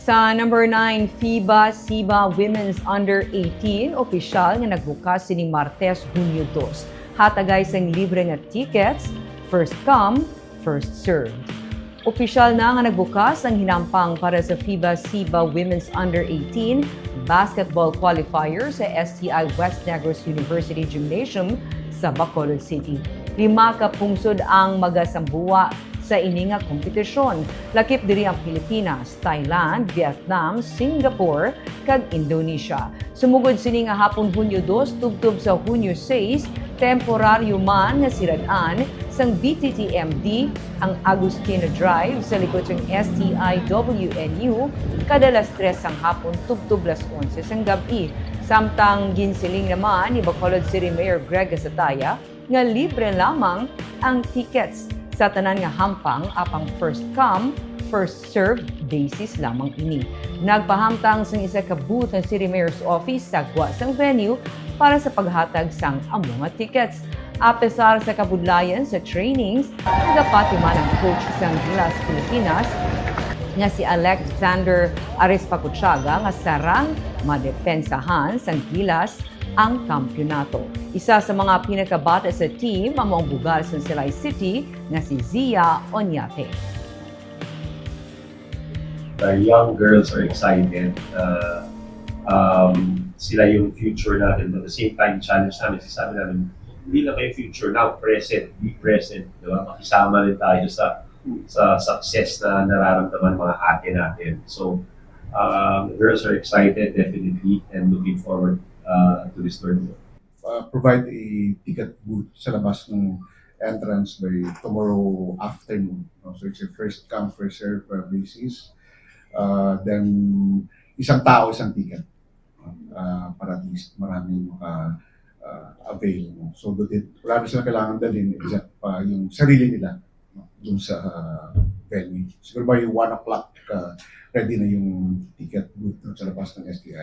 Sa number 9, FIBA-SIBA Women's Under-18, opisyal nga nagbukas sining Martes, Hunyo 2. Hatagay sang libre nga tickets, first come, first served. Opisyal na nga nagbukas ang hinampang para sa FIBA-SIBA Women's Under-18 basketball qualifier sa STI West Negros University Gymnasium sa Bacolod City. 5 ka pungsod ang magasambuwa sa ini nga kompetisyon. Lakip diri ang Pilipinas, Thailand, Vietnam, Singapore, kag Indonesia. Sumugod sini nga hapon Hunyo 2 tubtob sa Hunyo 6, temporaryo man nga sirad-an sang BTTMD ang Agustino Drive sa likod ng STI WNU kadalas 3 sang hapon tubtob las 11 sang gabi. Samtang ginsiling naman ni Bacolod City Mayor Greg Gasataya nga libre lamang ang tickets sa tanan nga hampang apang first come, first served basis lamang ini. Nagpahamtang sang isa ka booth ng City Mayor's Office sa gwa sang venue para sa paghatag sang amo nga tickets. Apesar sa kabudlayan sa trainings, nagapati man ang coach sang Gilas Pilipinas nga si Alexander Arespacochaga nga sarang madepensahan sang Gilas ang kampyonato. Isa sa mga pinakabata sa team ang bugal sa Silay City nga si Zia Onyate. The young girls are excited. Sila yung future natin. But at the same time, challenge namin, sabi namin, hindi lang kayo future now, present, be present. Diba? Makisama rin tayo sa success na nararamdaman mga ate natin. So, the girls are excited definitely and looking forward to this tournament. Provide a ticket booth sa labas ng entrance by tomorrow afternoon. So it's a first come, first serve basis. Then isang tao, isang ticket. Para at least maraming avail. So wala na sila kailangan dalhin except yung sarili nila dun sa venue. Siguro ba yung 1 o'clock ready na yung ticket booth sa labas ng STI.